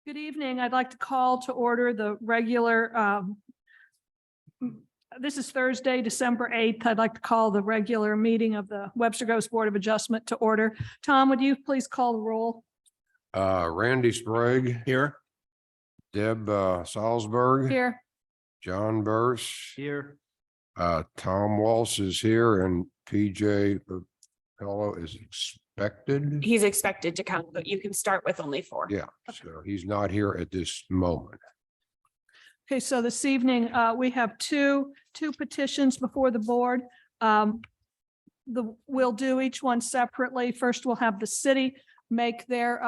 Good evening. I'd like to call to order the regular, this is Thursday, December 8th. I'd like to call the regular meeting of the Webster Groves Board of Adjustment to order. Tom, would you please call the roll? Randy Sprague. Here. Deb Salzberg. Here. John Burse. Here. Tom Walsh is here and PJ Fellow is expected. He's expected to come, but you can start with only 4. Yeah, so he's not here at this moment. Okay, so this evening, we have two petitions before the board. We'll do each one separately. First, we'll have the city make their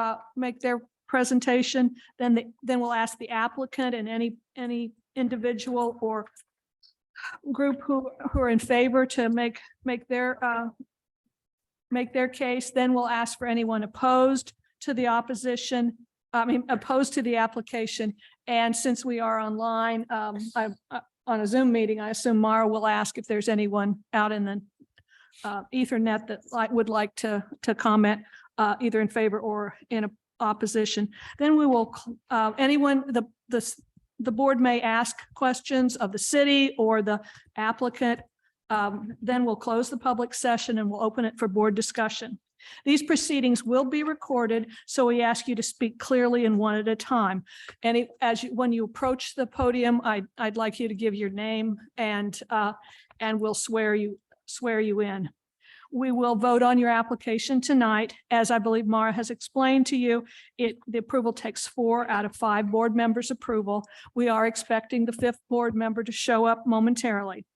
presentation. Then we'll ask the applicant and any individual or group who are in favor to make their case. Then we'll ask for anyone opposed to the opposed to the application. And since we are online, on a Zoom meeting, I assume Mara will ask if there's anyone out in the Ethernet that would like to comment either in favor or in opposition. Then we will, the board may ask questions of the city or the applicant. Then we'll close the public session and we'll open it for board discussion. These proceedings will be recorded, so we ask you to speak clearly and one at a time. And when you approach the podium, I'd like you to give your name and we'll swear you in. We will vote on your application tonight. As I believe Mara has explained to you, the approval takes 4 out of 5 board members' approval. We are expecting the 5th board member to show up momentarily.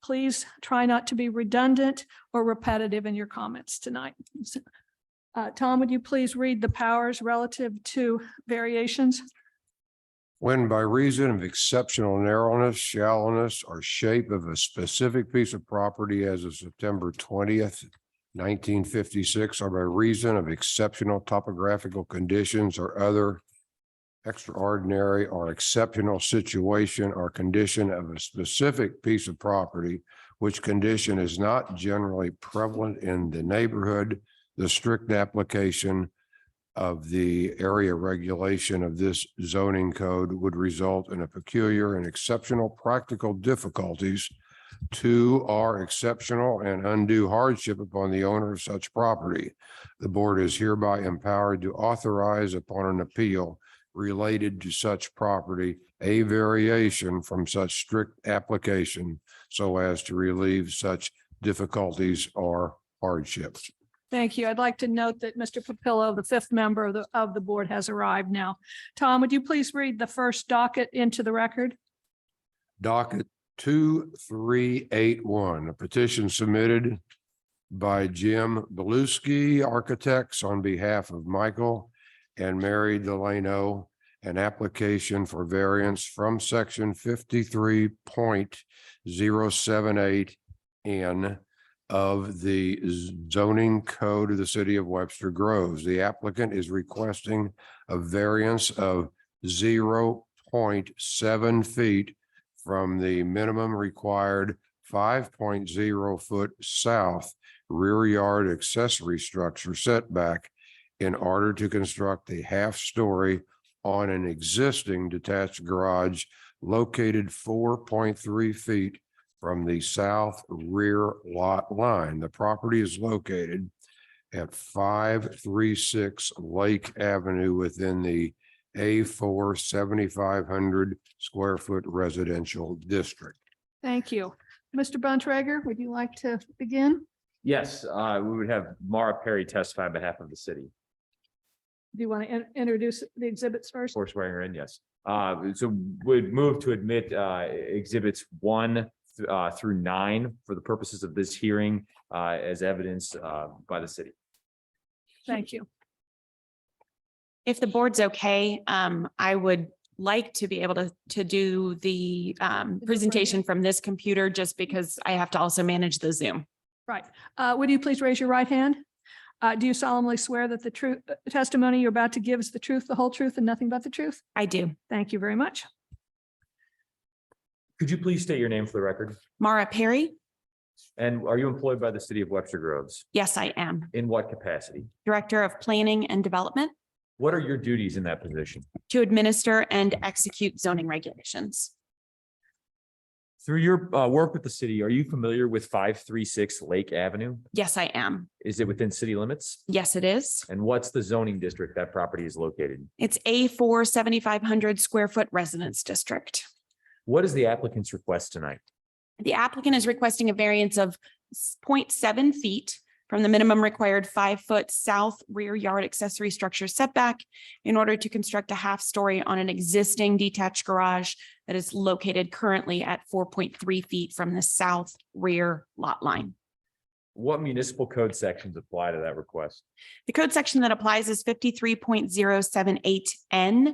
Please try not to be redundant or repetitive in your comments tonight. Tom, would you please read the powers relative to variations? When by reason of exceptional narrowness, shallowness, or shape of a specific piece of property as of September 20th, 1956, or by reason of exceptional topographical conditions or other extraordinary or exceptional situation or condition of a specific piece of property, which condition is not generally prevalent in the neighborhood, the strict application of the area regulation of this zoning code would result in a peculiar and exceptional practical difficulties to or exceptional and undue hardship upon the owner of such property. The board is hereby empowered to authorize upon an appeal related to such property a variation from such strict application so as to relieve such difficulties or hardships. Thank you. I'd like to note that Mr. Papillo, the 5th member of the board, has arrived now. Tom, would you please read the first docket into the record? Docket 2381, a petition submitted by Jim Beluski Architects on behalf of Michael and Mary Delano, an application for variance from section 53.078N of the zoning code of the city of Webster Groves. The applicant is requesting a variance of 0.7 feet from the minimum required 5.0 foot south rear yard accessory structure setback in order to construct a half-story on an existing detached garage located 4.3 feet from the south rear lot line. The property is located at 536 Lake Avenue within the A4 7,500 square foot residential district. Thank you. Mr. Bontrager, would you like to begin? Yes, we would have Mara Perry testify on behalf of the city. Do you want to introduce the exhibits first? For swearing her in, yes. So would move to admit exhibits 1 through 9 for the purposes of this hearing as evidenced by the city. Thank you. If the board's okay, I would like to be able to do the presentation from this computer just because I have to also manage the Zoom. Right. Would you please raise your right hand? Do you solemnly swear that the truth testimony you're about to give is the truth, the whole truth, and nothing but the truth? I do. Thank you very much. Could you please state your name for the record? Mara Perry? And are you employed by the city of Webster Groves? Yes, I am. In what capacity? Director of Planning and Development. What are your duties in that position? to administer and execute zoning regulations. Through your work with the city, are you familiar with 536 Lake Avenue? Yes, I am. Is it within city limits? Yes, it is. And what's the zoning district that property is located? It's A4 7,500 square foot residence district. What is the applicant's request tonight? The applicant is requesting a variance of 0.7 feet from the minimum required 5-foot south rear yard accessory structure setback in order to construct a half story on an existing detached garage that is located currently at 4.3 feet from the south rear lot line. What municipal code sections apply to that request? The code section that applies is 53.078N.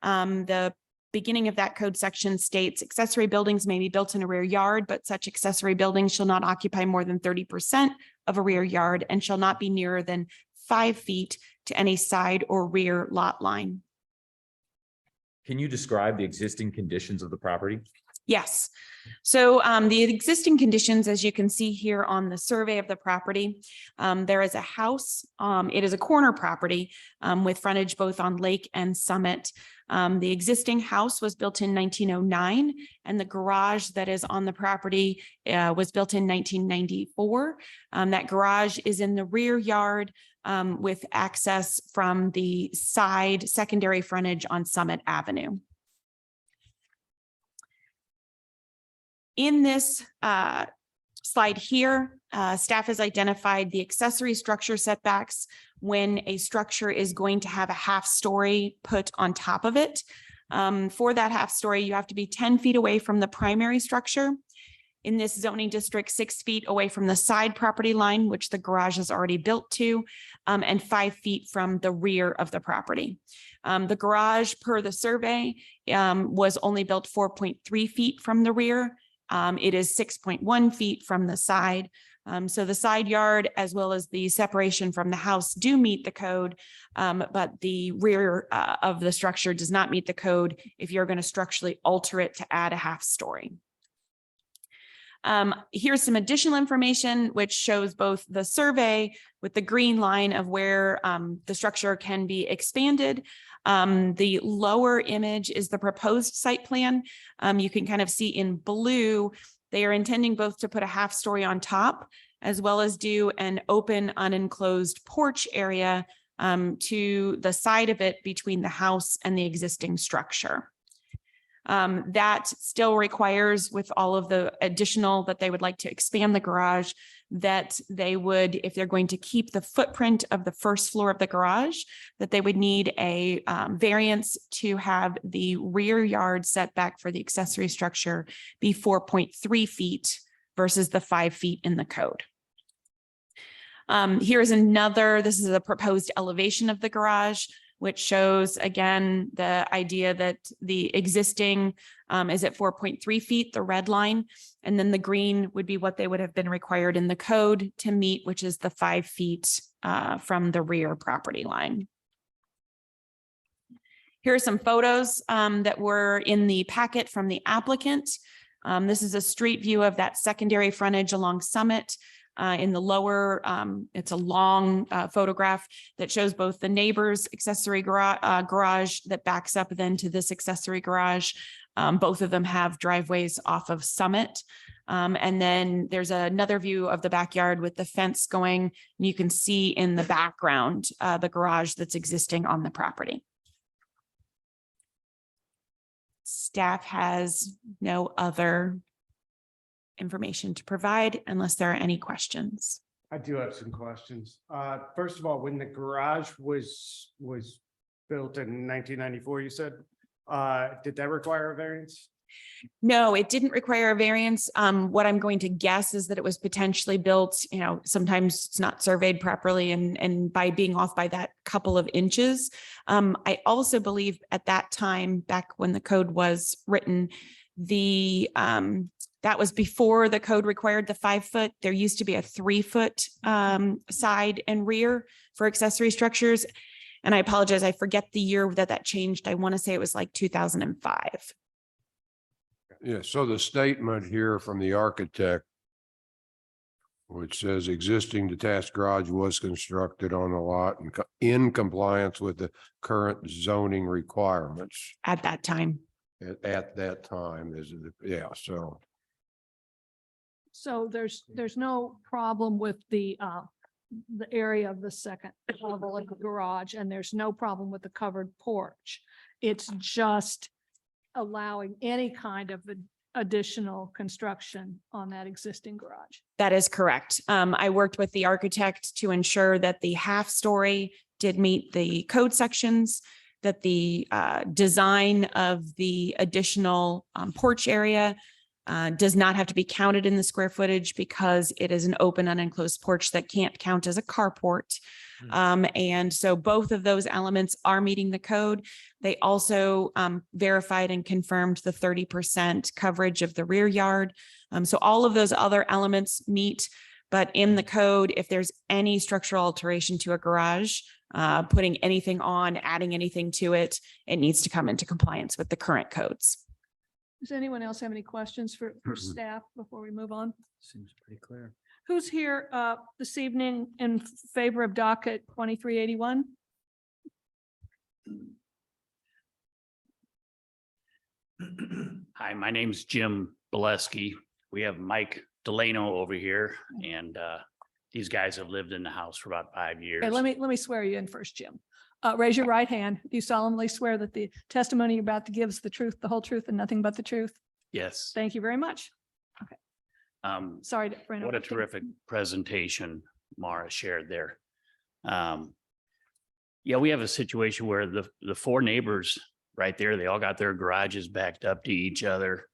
The beginning of that code section states accessory buildings may be built in a rear yard, but such accessory buildings shall not occupy more than 30% of a rear yard and shall not be nearer than 5 feet to any side or rear lot line. Can you describe the existing conditions of the property? Yes. So the existing conditions, as you can see here on the survey of the property, there is a house. It is a corner property with frontage both on Lake and Summit. The existing house was built in 1909, and the garage that is on the property was built in 1994. That garage is in the rear yard with access from the side secondary frontage on Summit Avenue. In this slide here, staff has identified the accessory structure setbacks when a structure is going to have a half story put on top of it. For that half story, you have to be 10 feet away from the primary structure. In this zoning district, 6 feet away from the side property line, which the garage is already built to, and 5 feet from the rear of the property. The garage, per the survey, was only built 4.3 feet from the rear. It is 6.1 feet from the side. So the side yard as well as the separation from the house do meet the code, but the rear of the structure does not meet the code if you're going to structurally alter it to add a half story. Here's some additional information which shows both the survey with the green line of where the structure can be expanded. The lower image is the proposed site plan. You can kind of see in blue, they are intending both to put a half story on top as well as do an open unenclosed porch area to the side of it between the house and the existing structure. That still requires, with all of the additional that they would like to expand the garage, that they would, if they're going to keep the footprint of the first floor of the garage, that they would need a variance to have the rear yard setback for the accessory structure be 4.3 feet versus the 5 feet in the code. Here's another, this is a proposed elevation of the garage, which shows again the idea that the existing is at 4.3 feet, the red line, and then the green would be what they would have been required in the code to meet, which is the 5 feet from the rear property line. Here are some photos that were in the packet from the applicant. This is a street view of that secondary frontage along Summit. In the lower, it's a long photograph that shows both the neighbor's accessory garage that backs up then to this accessory garage. Both of them have driveways off of Summit. And then there's another view of the backyard with the fence going. And you can see in the background the garage that's existing on the property. Staff has no other information to provide unless there are any questions. I do have some questions. First of all, when the garage was built in 1994, you said, did that require a variance? No, it didn't require a variance. What I'm going to guess is that it was potentially built, you know, sometimes it's not surveyed properly and by being off by that couple of inches. I also believe at that time, back when the code was written, that was before the code required the 5 foot. There used to be a 3 foot side and rear for accessory structures. And I apologize, I forget the year that changed. I want to say it was like 2005. Yeah, so the statement here from the architect which says existing detached garage was constructed on the lot and in compliance with the current zoning requirements At that time. at that time yeah, so. So there's no problem with the area of the second level of the garage, and there's no problem with the covered porch. It's just allowing any kind of additional construction on that existing garage. That is correct. I worked with the architect to ensure that the half story did meet the code sections, that the design of the additional porch area does not have to be counted in the square footage because it is an open unenclosed porch that can't count as a carport. And so both of those elements are meeting the code. They also verified and confirmed the 30% coverage of the rear yard. So all of those other elements meet, but in the code, if there's any structural alteration to a garage, putting anything on, adding anything to it, it needs to come into compliance with the current codes. Does anyone else have any questions for staff before we move on? Seems pretty clear. Who's here this evening in favor of docket 2381? Hi, my name's Jim Bolesky. We have Mike Delano over here, and these guys have lived in the house for about 5 years. Okay, let me swear you in first, Jim. Raise your right hand. Do you solemnly swear that the testimony you're about to give is the truth, the whole truth, and nothing but the truth? Yes. Thank you very much. Sorry to. What a terrific presentation Mara shared there. Yeah, we have a situation where the four neighbors right there, they all got their garages backed up to each other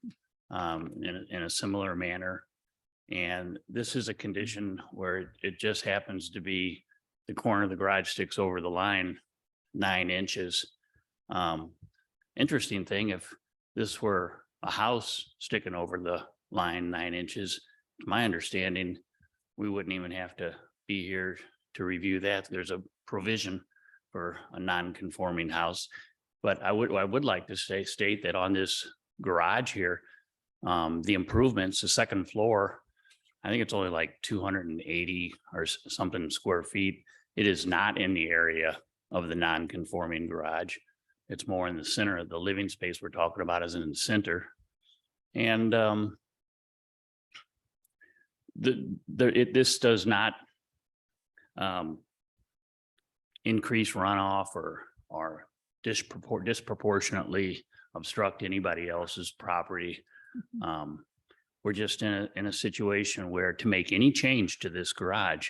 in a similar manner. And this is a condition where it just happens to be the corner of the garage sticks over the line 9 inches. Interesting thing, if this were a house sticking over the line 9 inches, to my understanding, we wouldn't even have to be here to review that. There's a provision for a non-conforming house. But I would like to state that on this garage here, the improvements, the second floor, I think it's only like 280 or something square feet. It is not in the area of the non-conforming garage. It's more in the center of the living space we're talking about is in the center. And this does not increase runoff or disproportionately obstruct anybody else's property. We're just in a situation where to make any change to this garage,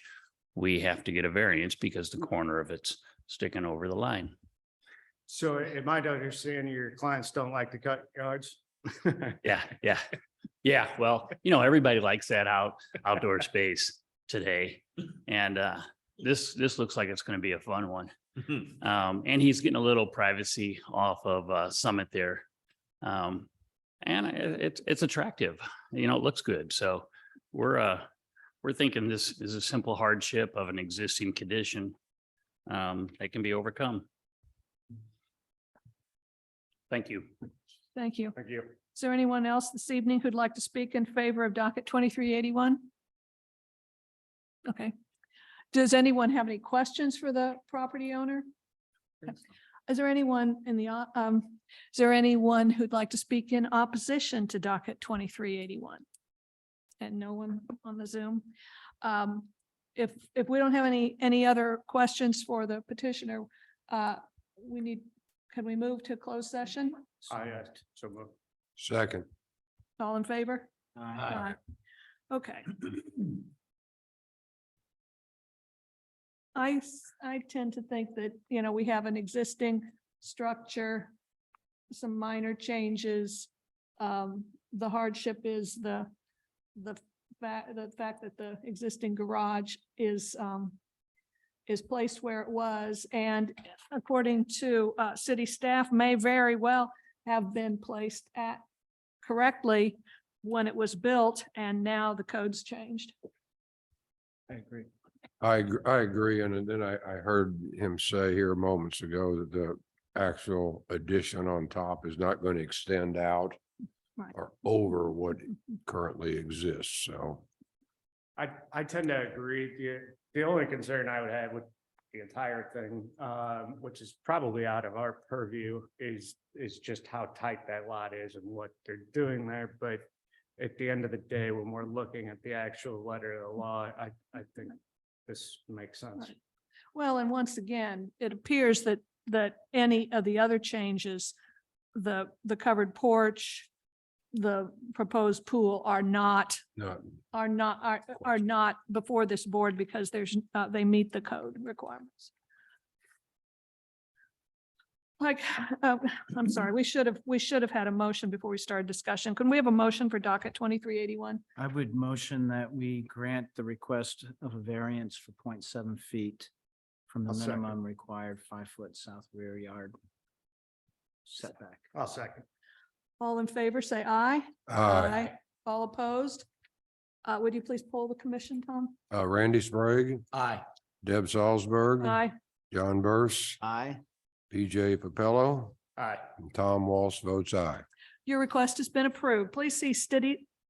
we have to get a variance because the corner of it's sticking over the line. So am I to understand your clients don't like to cut yards? Yeah. Well, everybody likes that outdoor space today. And this looks like it's going to be a fun one. And he's getting a little privacy off of Summit there. And it's attractive, it looks good. So we're thinking this is a simple hardship of an existing condition that can be overcome. Thank you. Thank you. Thank you. Is there anyone else this evening who'd like to speak in favor of docket 2381? Okay. Does anyone have any questions for the property owner? Is there anyone is there anyone who'd like to speak in opposition to docket 2381? And no one on the Zoom. If we don't have any other questions for the petitioner, can we move to closed session? So moved. Second. All in favor? Aye. Okay. I tend to think that, we have an existing structure, some minor changes. The hardship is the fact that the existing garage is placed where it was, and according to city staff, may very well have been placed correctly when it was built, and now the code's changed. I agree. I agree. And then I heard him say here moments ago that the actual addition on top is not going to extend out Right. or over what currently exists. So I tend to agree. The only concern I would have with the entire thing, which is probably out of our purview, is just how tight that lot is and what they're doing there. But at the end of the day, when we're looking at the actual letter of the law, I think this makes sense. Right. Well, and once again, it appears that any of the other changes, the covered porch, the proposed pool are not before this board because they meet the code requirements. I'm sorry, we should have had a motion before we started discussion. Can we have a motion for docket 2381? I would motion that we grant the request of a variance for 0.7 feet from the I'll second. minimum required 5-foot south rear yard setback. I'll second. All in favor, say aye. All opposed? Would you please poll the commission, Tom? Randy Sprague, Aye. Deb Salzberg, Aye. John Burse, Aye. PJ Popello, Aye. and Tom Walsh votes aye. Your request has been approved. Please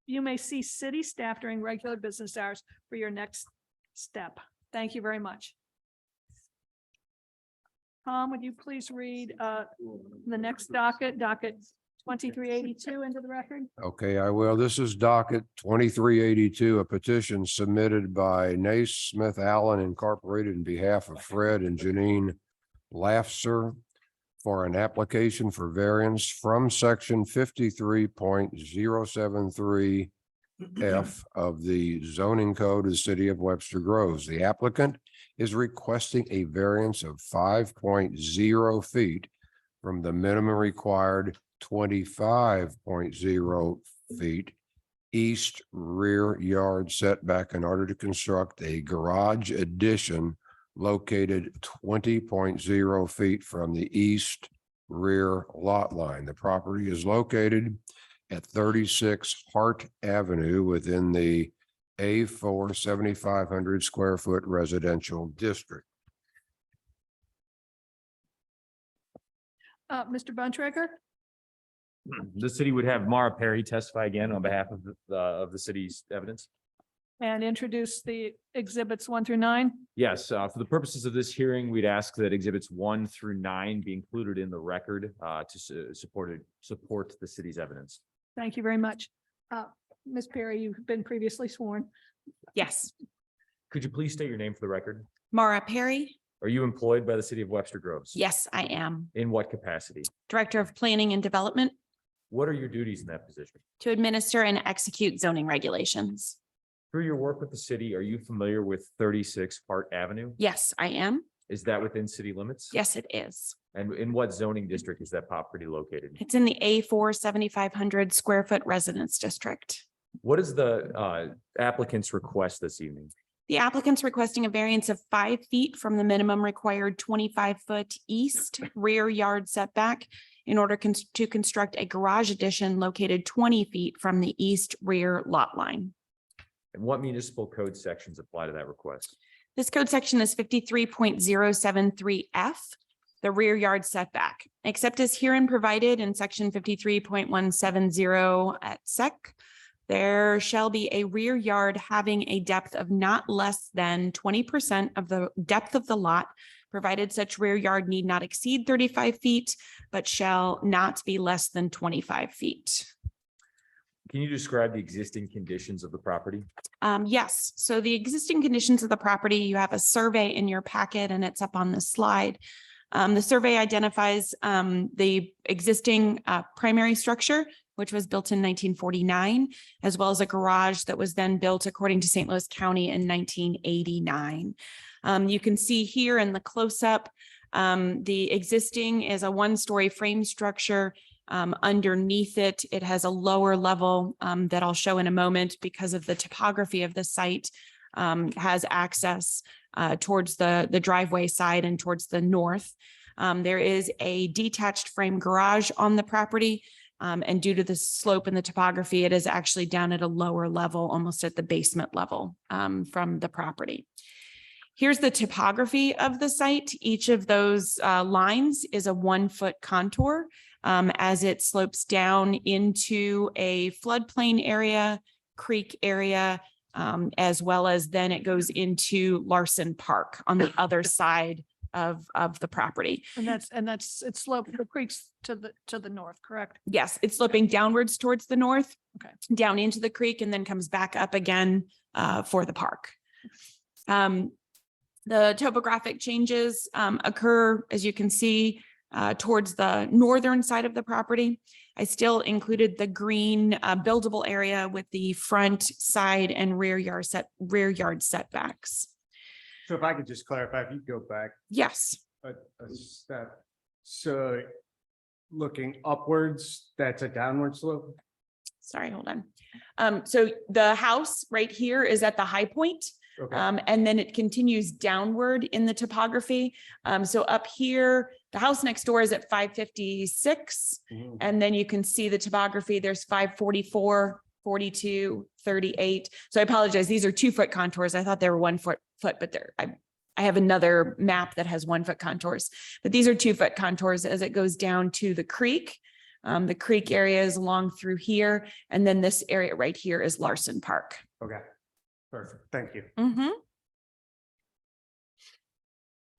you may see city staff during regular business hours for your next step. Thank you very much. Tom, would you please read the next docket 2382 into the record? Okay, I will. This is docket 2382, a petition submitted by Nace Smith Allen Incorporated in behalf of Fred and Janine Lafser for an application for variance from section 53.073 F of the zoning code of the city of Webster Groves. The applicant is requesting a variance of 5.0 feet from the minimum required 25.0 feet east rear yard setback in order to construct a garage addition located 20.0 feet from the east rear lot line. The property is located at 36 Hart Avenue within the A4 7,500 square foot residential district. Mr. Bontrager? The city would have Mara Perry testify again on behalf of the city's evidence. And introduce the exhibits 1 through 9. Yes, for the purposes of this hearing, we'd ask that exhibits 1 through 9 be included in the record to support the city's evidence. Thank you very much. Ms. Perry, you've been previously sworn. Yes. Could you please state your name for the record? Mara Perry. Are you employed by the city of Webster Groves? Yes, I am. In what capacity? Director of Planning and Development What are your duties in that position? to administer and execute zoning regulations. Through your work with the city, are you familiar with 36 Hart Avenue? Yes, I am. Is that within city limits? Yes, it is. And in what zoning district is that property located? It's in the A4 7,500 square foot residence district. What is the applicant's request this evening? The applicant's requesting a variance of 5 feet from the minimum required 25-foot east rear yard setback in order to construct a garage addition located 20 feet from the east rear lot line. And what municipal code sections apply to that request? This code section is 53.073 F, the rear yard setback, except as herein provided in section 53.170 at SEC. There shall be a rear yard having a depth of not less than 20% of the depth of the lot, provided such rear yard need not exceed 35 feet, but shall not be less than 25 feet. Can you describe the existing conditions of the property? Yes, so the existing conditions of the property, you have a survey in your packet and it's up on the slide. The survey identifies the existing primary structure, which was built in 1949, as well as a garage that was then built according to St. Louis County in 1989. You can see here in the close-up, the existing is a one-story frame structure. Underneath it, it has a lower level that I'll show in a moment because of the topography of the site, has access towards the driveway side and towards the north. There is a detached frame garage on the property. And due to the slope and the topography, it is actually down at a lower level, almost at the basement level from the property. Here's the topography of the site. Each of those lines is a 1-foot contour as it slopes down into a floodplain area, creek area, as well as then it goes into Larson Park on the other side of the property. And it's sloped, the creek's to the north, correct? Yes, it's sloping downwards towards the north. Okay. Down into the creek and then comes back up again for the park. The topographic changes occur, as you can see, towards the northern side of the property. I still included the green buildable area with the front, side, and rear yard setbacks. So if I could just clarify, if you go back Yes, a step, so looking upwards, that's a downward slope? sorry, hold on. So the house right here is at the high point. Okay, And then it continues downward in the topography. So up here, the house next door is at 556. Mhm. And then you can see the topography. There's 544, 42, 38. So I apologize. These are 2-foot contours. I thought they were 1 foot, but I have another map that has 1-foot contours, but these are 2-foot contours as it goes down to the creek. The creek area is along through here. And then this area right here is Larson Park. okay, perfect, thank you. Mhm.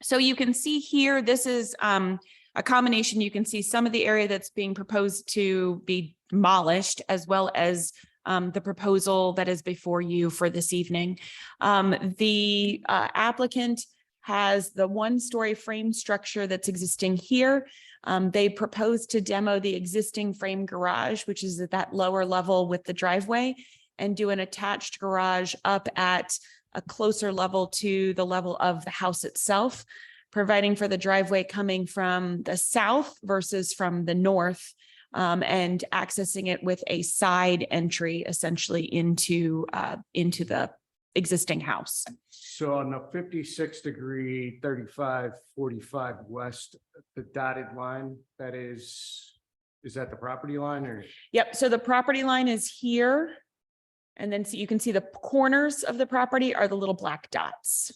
So you can see here, this is a combination. You can see some of the area that's being proposed to be demolished, as well as the proposal that is before you for this evening. The applicant has the 1-story frame structure that's existing here. They propose to demo the existing frame garage, which is at that lower level with the driveway, and do an attached garage up at a closer level to the level of the house itself, providing for the driveway coming from the south versus from the north, and accessing it with a side entry essentially into the existing house. So on the 56° 3545 west, the dotted line, is that the property line or? Yep, so the property line is here. And then so you can see the corners of the property are the little black dots.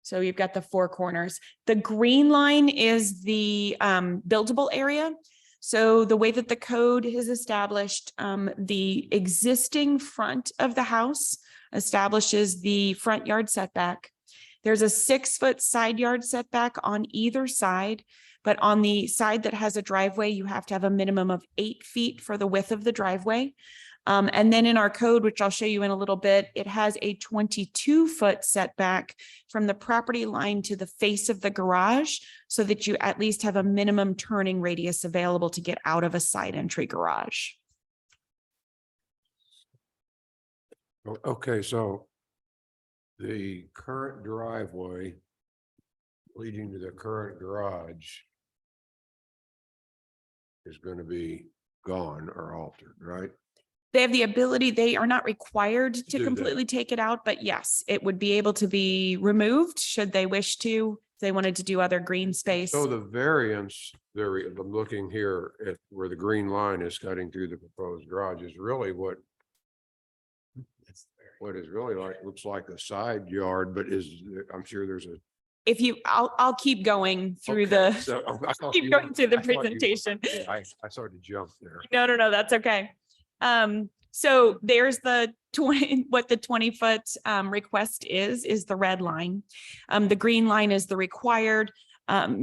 So you've got the 4 corners. The green line is the buildable area. So the way that the code is established, the existing front of the house establishes the front yard setback. There's a 6-foot side yard setback on either side, but on the side that has a driveway, you have to have a minimum of 8 feet for the width of the driveway. And then in our code, which I'll show you in a little bit, it has a 22-foot setback from the property line to the face of the garage, so that you at least have a minimum turning radius available to get out of a side entry garage. Okay, so the current driveway leading to the current garage is going to be gone or altered, right? They have the ability, they are not required to Do that. completely take it out, but yes, it would be able to be removed should they wish to. If they wanted to do other green space. So the variance, I'm looking here at where the green line is cutting through the proposed garage is really what is really like, looks like a side yard, but I'm sure there's a. If you, I'll keep going through Okay, the, so I thought keep you going were- through the I thought you were- presentation. I started to jump there. No, that's okay. So there's the 20, what the 20-foot request is the red line. The green line is the required,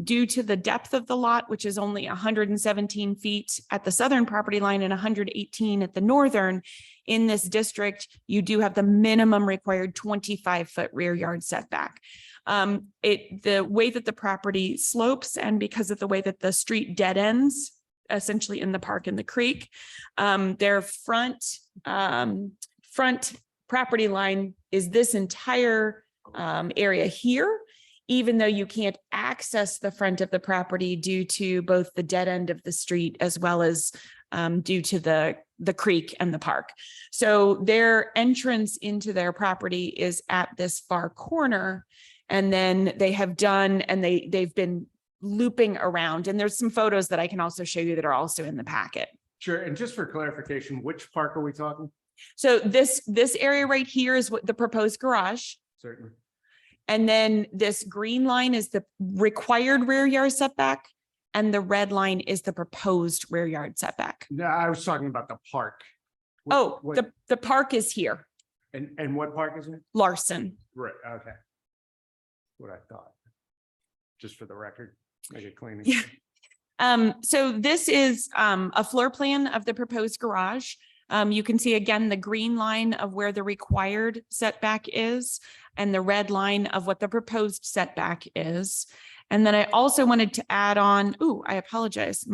due to the depth of the lot, which is only 117 feet at the southern property line and 118 at the northern. In this district, you do have the minimum required 25-foot rear yard setback. The way that the property slopes, and because of the way that the street dead ends, essentially in the park and the creek, their front property line is this entire area here, even though you can't access the front of the property due to both the dead end of the street as well as due to the creek and the park. So their entrance into their property is at this far corner. And then they have done, and they've been looping around. And there's some photos that I can also show you that are also in the packet. Sure, and just for clarification, which park are we talking? So this area right here is what the proposed garage. Certainly. And then this green line is the required rear yard setback. And the red line is the proposed rear yard setback. No, I was talking about the park. Oh, What- the park is here. And what park is it? Larson. Right, okay. What I thought. Just for the record, make it clean. Yeah. So this is a floor plan of the proposed garage. You can see again, the green line of where the required setback is and the red line of what the proposed setback is. And then I also wanted to add on, I apologize,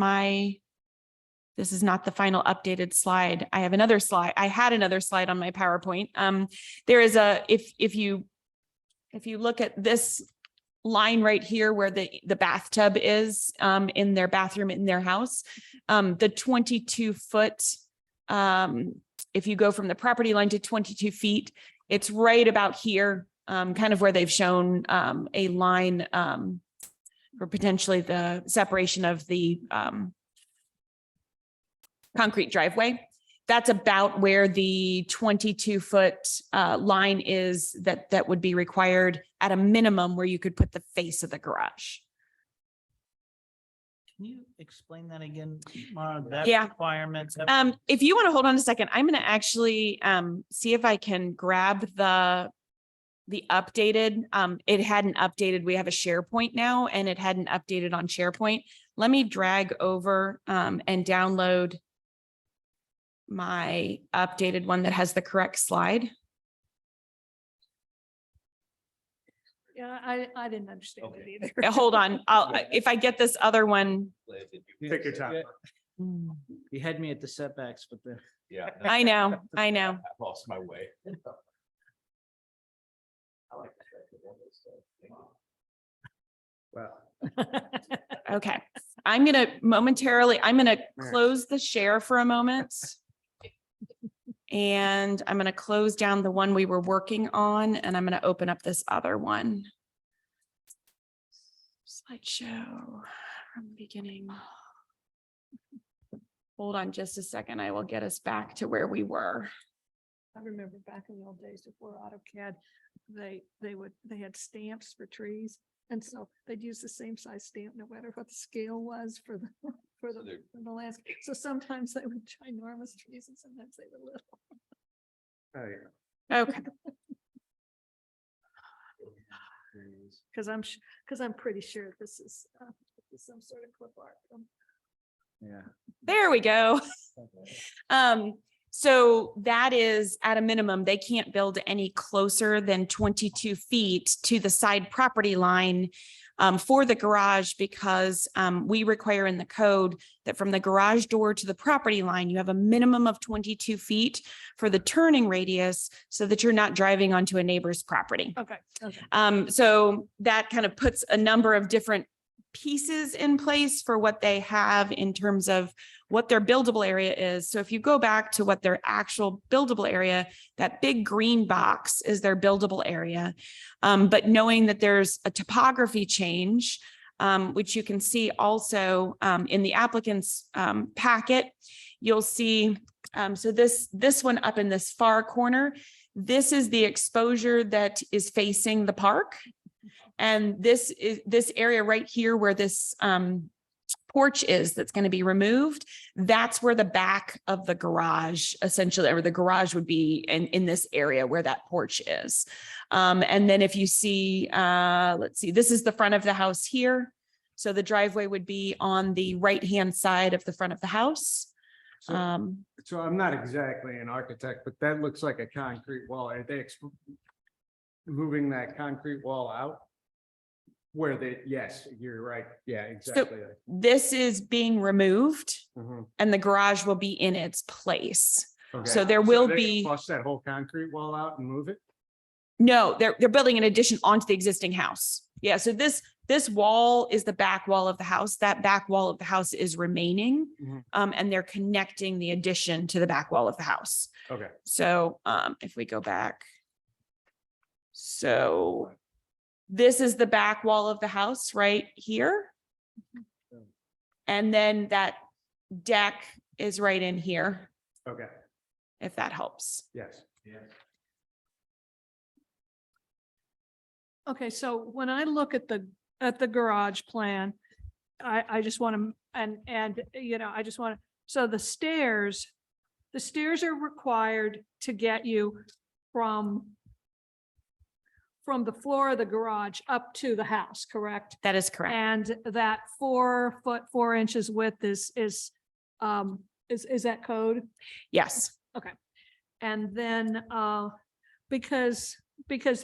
this is not the final updated slide. I have another slide. I had another slide on my PowerPoint. There is if you look at this line right here where the bathtub is in their bathroom in their house, the 22-foot, if you go from the property line to 22 feet, it's right about here, kind of where they've shown a line for potentially the separation of the concrete driveway. That's about where the 22-foot line is that would be required at a minimum where you could put the face of the garage. Can you explain that again, Mara? That Yeah. requirements? If you want to hold on a second, I'm going to actually see if I can grab the updated. It hadn't updated. We have a SharePoint now, and it hadn't updated on SharePoint. Let me drag over and download my updated one that has the correct slide. Yeah, I didn't understand it either. Hold on. If I get this other one. Take your time. You had me at the setbacks, but the. Yeah. I know. I lost my way. Well, Okay. I'm going to close the share for a moment. And I'm going to close down the one we were working on, and I'm going to open up this other one. Slideshow from the beginning. Hold on just a second. I will get us back to where we were. I remember back in the old days before AutoCAD, they had stamps for trees. And so they'd use the same size stamp, no matter what the scale was for the landscape. So sometimes they were ginormous trees and sometimes they were little. oh, yeah. Okay. Because I'm pretty sure this is some sort of clip art. Yeah. There we go. So that is at a minimum, they can't build any closer than 22 feet to the side property line for the garage, because we require in the code that from the garage door to the property line, you have a minimum of 22 feet for the turning radius so that you're not driving onto a neighbor's property. Okay, okay. So that kind of puts a number of different pieces in place for what they have in terms of what their buildable area is. So if you go back to what their actual buildable area, that big green box is their buildable area. But knowing that there's a topography change, which you can see also in the applicant's packet, you'll see, so this one up in this far corner, this is the exposure that is facing the park. And this is this area right here where this porch is that's going to be removed. That's where the back of the garage essentially, or the garage would be in this area where that porch is. And then if you see, let's see, this is the front of the house here. So the driveway would be on the right-hand side of the front of the house. So I'm not exactly an architect, but that looks like a concrete wall. Are they moving that concrete wall out? Where they, yes, you're right. Yeah, exactly. This is being removed Mhm. and the garage will be in its place. Okay. So there will they be. can Bust that whole concrete wall out and move it? No, they're building an addition onto the existing house. Yeah, so this wall is the back wall of the house. That back wall of the house is remaining. Mhm. And they're connecting the addition to the back wall of the house. Okay. So if we go back. So this is the back wall of the house right here. And then that deck is right in here, Okay. if that helps. Yes. Yeah. Okay, so when I look at the garage plan, I just want to, and, you know, I just want to, so the stairs are required to get you from the floor of the garage up to the house, correct? That is correct. And that 4 foot, 4 inches width is that code? Yes, And then, because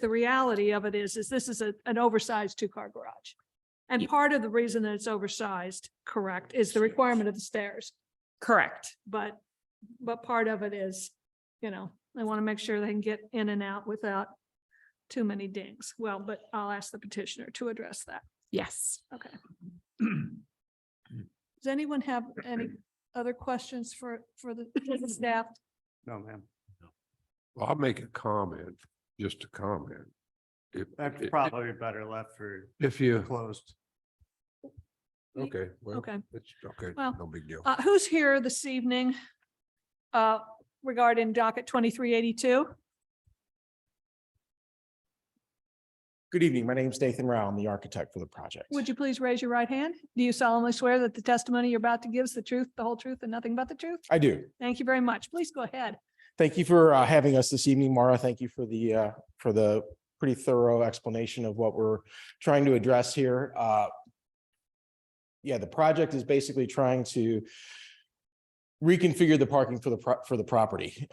the reality of it is this is an oversized 2-car garage. And Ye- part of the reason that it's oversized, correct, is the requirement of the stairs. correct. But part of it is, they want to make sure they can get in and out without too many dings. Well, but I'll ask the petitioner to address that. Yes. Okay. Does anyone have any other questions for the staff? No, ma'am. Well, I'll make a comment, just a comment. That's probably better left for If you, closed. okay, well, Okay. it's okay, Well, no big deal. Who's here this evening regarding docket 2382? Good evening. My name is Nathan Rao. I'm the architect for the project. Would you please raise your right hand? Do you solemnly swear that the testimony you're about to give is the truth, the whole truth, and nothing but the truth? I do. Thank you very much. Please go ahead. Thank you for having us this evening, Mara. Thank you for the pretty thorough explanation of what we're trying to address here. Yeah, the project is basically trying to reconfigure the parking for the property.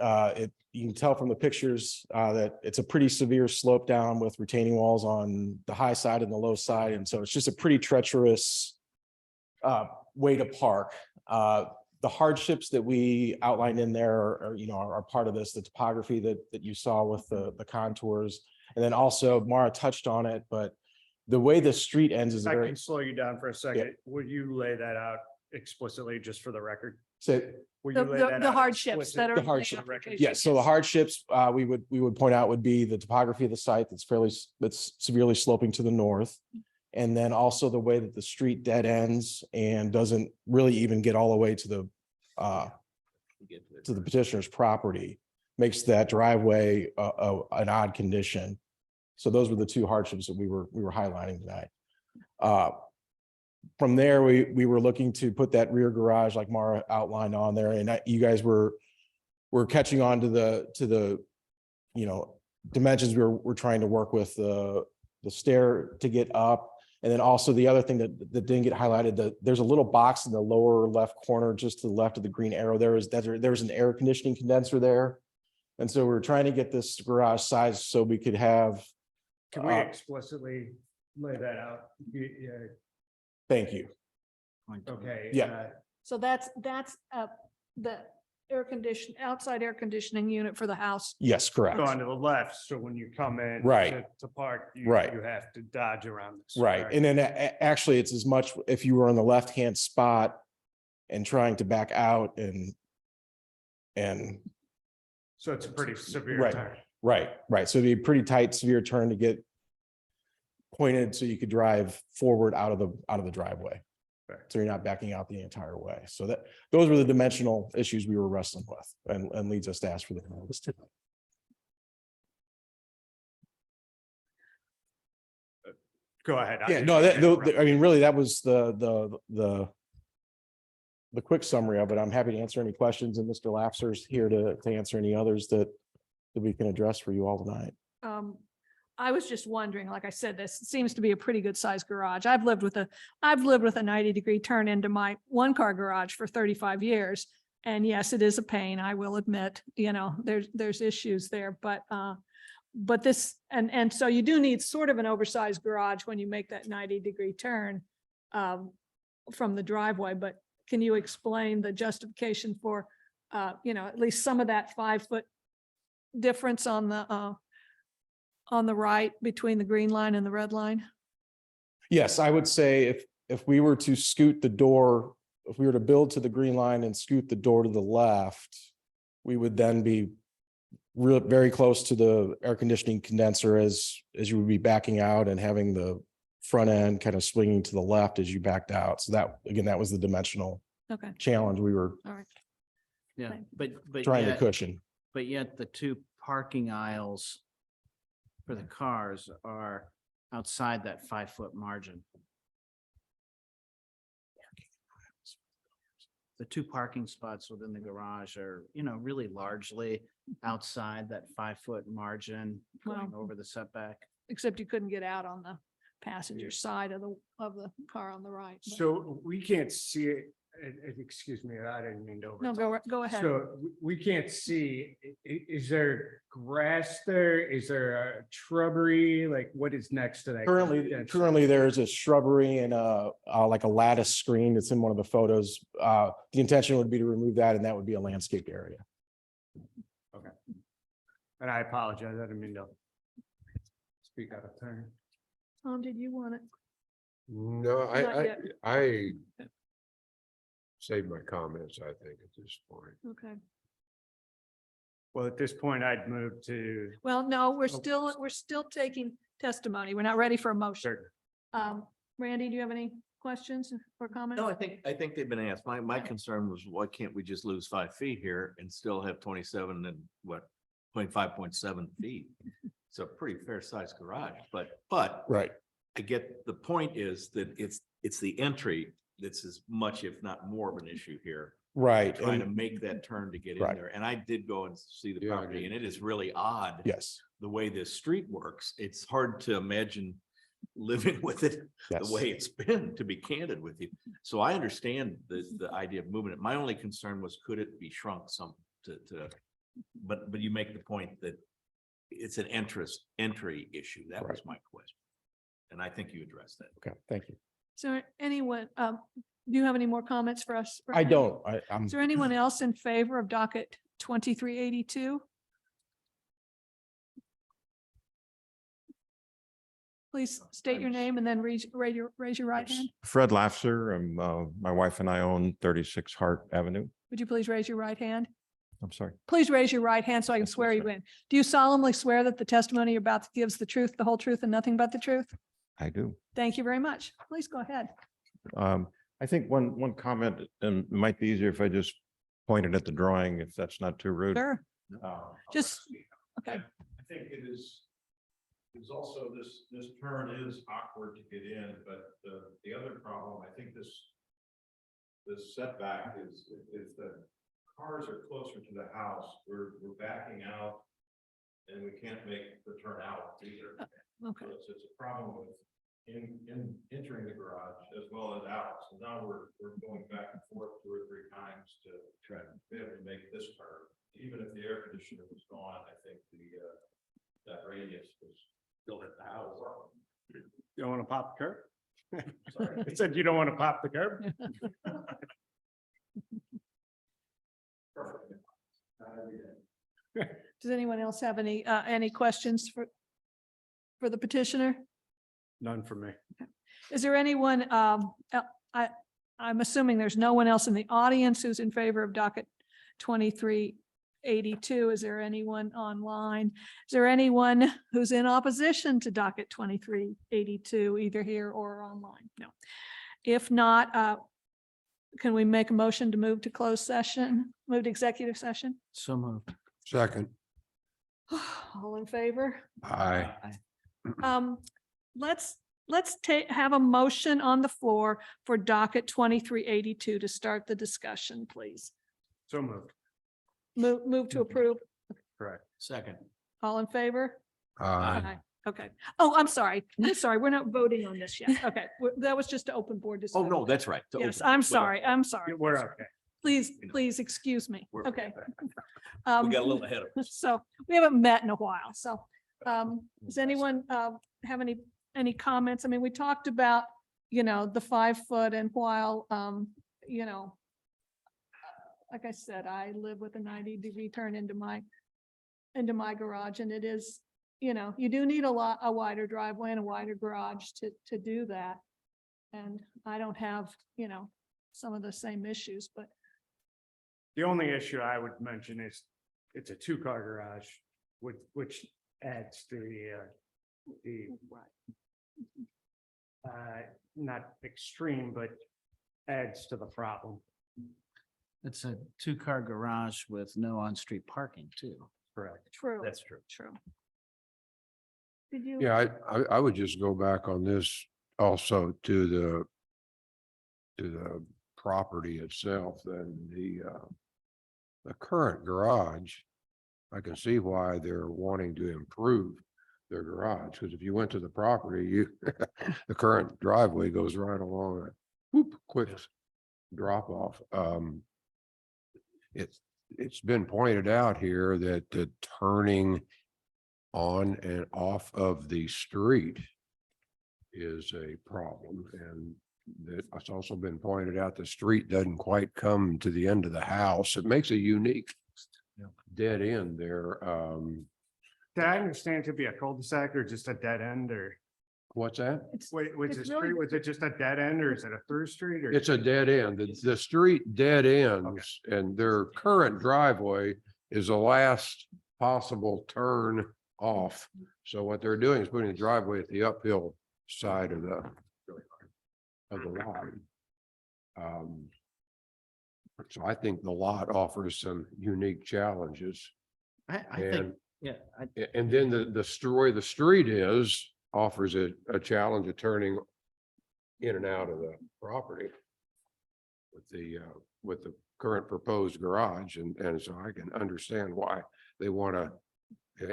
You can tell from the pictures that it's a pretty severe slope down with retaining walls on the high side and the low side. And so it's just a pretty treacherous way to park. The hardships that we outlined in there are part of this, the topography that you saw with the contours. And then also Mara touched on it, but the way the street ends is I very, can slow you down for a second. Would you lay that out explicitly just for the record? so Would The- you lay the- that the out hardships that explicitly are The in the hardship- application. yes, so the hardships we would point out would be the topography of the site that's severely sloping to the north. And then also the way that the street dead ends and doesn't really even get all the way to the petitioner's property, makes that driveway an odd condition. So those were the two hardships that we were highlighting tonight. From there, we were looking to put that rear garage like Mara outlined on there, and you guys were catching on to the dimensions we're trying to work with, the stair to get up. And then also the other thing that didn't get highlighted, that there's a little box in the lower left corner, just to the left of the green arrow. There's an air conditioning condenser there. And so we're trying to get this garage size so we could have. Can we explicitly lay that out? Yeah, Thank you. okay. Yeah. So that's the outside air conditioning unit for the house. Yes, correct. Go on to the left, so when you come in. Right. To park, you Right. you have to dodge around this. Right. And then actually it's as much if you were on the left-hand spot and trying to back out and So it's a pretty severe Right. turn. right. So it'd be a pretty tight, severe turn to get pointed so you could drive forward out of the driveway. Right. So you're not backing out the entire way. So those were the dimensional issues we were wrestling with and leads us to ask for the notice tonight. Go ahead. Yeah, no, I mean, really, that was the quick summary of it. I'm happy to answer any questions, and Mr. Lapser's here to answer any others that we can address for you all tonight. I was just wondering, like I said, this seems to be a pretty good sized garage. I've lived with a 90-degree turn into my 1-car garage for 35 years. And yes, it is a pain, I will admit, there's issues there, but this, and so you do need sort of an oversized garage when you make that 90-degree turn from the driveway, but can you explain the justification for, at least some of that 5-foot difference on the right between the green line and the red line? Yes, I would say if we were to scoot the door, if we were to build to the green line and scoot the door to the left, we would then be very close to the air conditioning condenser as you would be backing out and having the front end kind of swinging to the left as you backed out. So that was the dimensional Okay, challenge we were all right. Yeah, Thank but trying to yet, cushion. but yet the two parking aisles for the cars are outside that 5-foot margin. the two parking spots within the garage are, you know, really largely outside that 5-foot margin going Well- over the setback. Except you couldn't get out on the passenger side of the car on the right. but- So we can't see it, excuse me, I didn't mean to. No, go ahead. So we can't see, is there grass there? Is there a shrubbery? Like what is next to that? Currently there is a shrubbery and like a lattice screen that's in one of the photos. The intention would be to remove that and that would be a landscaped area. And I apologize, I didn't mean to speak out of turn. Tom, did you want it? No, Not yet. I saved my comments, I think, at this point. Okay. Well, at this point, I'd move to Well, no, we're Oh. still taking testimony. We're not ready for a motion. certain. Randy, do you have any questions or comments? No, I think they've been asked. My concern was, why can't we just lose 5 feet here and still have 27 and what, 25.7 feet? It's a pretty fair sized garage, but Right. I get, the point is that it's the entry that's as much, if not more of an issue here. Right. Trying to and- make that turn to get in Right. there. And I did go and see the Yeah, I property did. and it is really odd. Yes. The way this street works. It's hard to imagine living with it Yes. the way it's been, to be candid with you. So I understand the idea of moving it. My only concern was, could it be shrunk some but you make the point that it's an entry issue. That was my question. And I think you addressed that. Okay, thank you. So anyone, do you have any more comments for us? I don't, I'm. Is there anyone else in favor of docket 2382? Please state your name and then raise your right hand. Fred Lafser, my wife and I own 36 Hart Avenue. Would you please raise your right hand? I'm sorry. Please raise your right hand so I can Yes, swear yes, you in. Do you solemnly swear that the testimony you're about to give is the truth, the whole truth, and nothing but the truth? I do. Thank you very much. Please go ahead. I think one comment, and it might be easier if I just pointed at the drawing, if that's not too rude. Sure. Uh, Just, okay. I think it is also this turn is awkward to get in, but the other problem, I think this setback is that cars are closer to the house. We're backing out and we can't make the turn out either. Okay. So it's a problem with entering the garage as well as out. So now we're going back and forth 2 or 3 times to try to be able to make this turn. Even if the air conditioner was gone, I think that radius was still at the house. You don't want to pop the curb? Sorry. I said you don't want to pop the curb? Perfect. Does anyone else have any questions for the petitioner? None for me. Is there anyone, I'm assuming there's no one else in the audience who's in favor of docket 2382. Is there anyone online? Is there anyone who's in opposition to docket 2382, either here or online? No. If not, can we make a motion to move to closed session, move to executive session? So moved. Second, All in favor? aye. Let's have a motion on the floor for docket 2382 to start the discussion, please. So moved. Move to approve. Correct. Second. All in favor? Aye. Aye. Okay. Oh, I'm sorry. We're not voting on this yet. Okay. That was just to open board Oh, discussion. no, that's right. To Yes, open. I'm Well, sorry. I'm sorry. We're okay. Please excuse me. We're- Okay. We got a little ahead of us. So we haven't met in a while. So does anyone have any comments? I mean, we talked about, the 5 foot, and while, like I said, I live with a 90-degree turn into my garage, and it is, you do need a wider driveway and a wider garage to do that. And I don't have, some of the same issues, but The only issue I would mention is it's a 2-car garage, which adds to not extreme, but adds to the problem. It's a 2-car garage with no on-street parking too. Correct. true. That's true. True. Did you? Yeah, I would just go back on this also to the property itself than the current garage. I can see why they're wanting to improve their garage, because if you went to the property, the current driveway goes right along a whoop, quick drop off. It's been pointed out here that the turning on and off of the street is a problem, and that it's also been pointed out the street doesn't quite come to the end of the house. It makes a unique dead end there. Did I understand to be a cul-de-sac or just a dead end or, What's that? wait, was It's the really- street, was it just a dead end or is it a through street or? It's a dead end. The street dead ends, and their current driveway is the last possible turn off. So what they're doing is putting the driveway at the uphill side of the lot. So I think the lot offers some unique challenges. I think, And, yeah, and then the story, the street offers a challenge of turning in and out of the property with the current proposed garage. And so I can understand why they want to,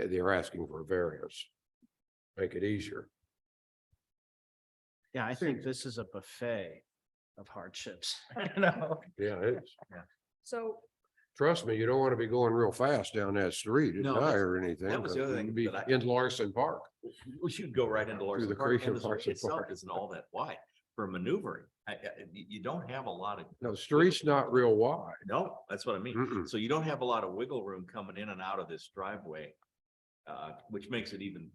they're asking for a variance. Make it easier. yeah, I think this is a buffet of hardships. You know? Yeah, it's, So trust me, you don't want to be going real fast down that street at No, night that's- or anything. that was the other You'd thing be that I- in Larson Park. We should go right into Larson the Park, creek and of the street Larson itself Park. isn't all that wide for maneuvering. You don't have a lot of. No, the street's not real wide. No, that's what I mean. Mm-mm. So you don't have a lot of wiggle room coming in and out of this driveway. Which makes it even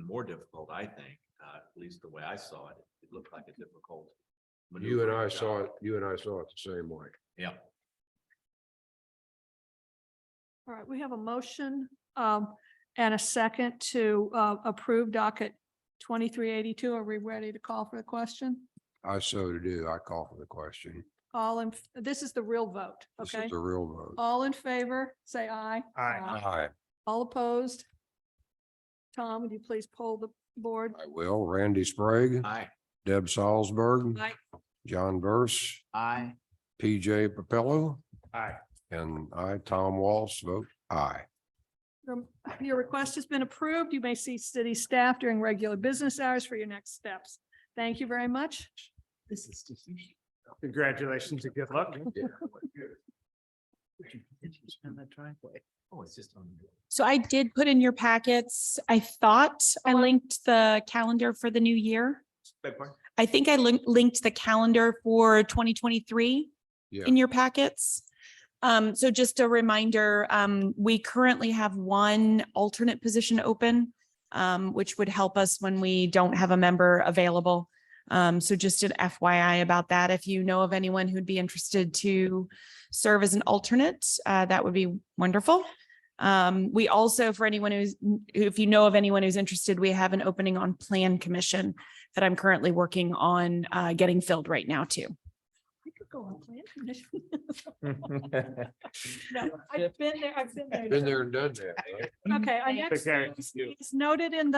more difficult, I think, at least the way I saw it. It looked like a difficult. You and I maneuvering saw job. it, you and I saw it the same way. Yeah. all right, we have a motion and a second to approve docket 2382. Are we ready to call for the question? I so do. I call for the question. All in, this is the real vote, This okay? is the real vote. All in favor, say aye. Aye. Aye. All opposed? Tom, would you please poll the board? I will. Randy Sprague, Aye. Deb Salzberg, Aye. John Burse, I, PJ Papillo, Aye. and I, Tom Walsh, vote aye. Your request has been approved. You may see city staff during regular business hours for your next steps. Thank you very much. This is just. Congratulations and good luck. did you spend that driveway? Oh, it's just on. So I did put in your packets, I thought I linked the calendar for the new year. I think I linked the calendar for 2023 Yeah. in your packets. So just a reminder, we currently have one alternate position open, which would help us when we don't have a member available. So just an FYI about that. If you know of anyone who'd be interested to serve as an alternate, that would be wonderful. We also, for anyone if you know of anyone who's interested, we have an opening on Plan Commission that I'm currently working on getting filled right now too. I could go on plan commission. No, I've been there. Been there and done that, right? Okay, our Thank next, Okay. is noted in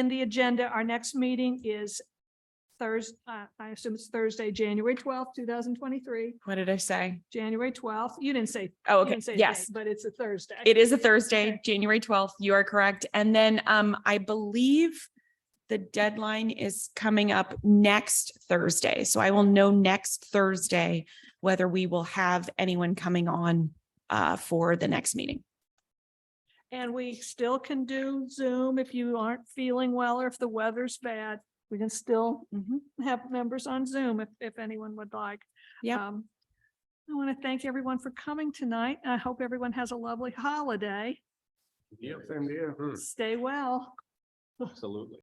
the agenda, our next meeting is Thursday, I assume it's Thursday, January 12th, 2023, What did I say? January 12th. You didn't say. Oh, you okay. didn't say a Yes. date, but it's a Thursday. It is a Thursday, Okay. January 12th. You are correct. And then I believe the deadline is coming up next Thursday. So I will know next Thursday whether we will have anyone coming on for the next meeting. And we still can do Zoom if you aren't feeling well or if the weather's bad. We can still have members on Zoom if anyone would like. Yep. I want to thank everyone for coming tonight. I hope everyone has a lovely holiday. Same to you. Stay well. Absolutely.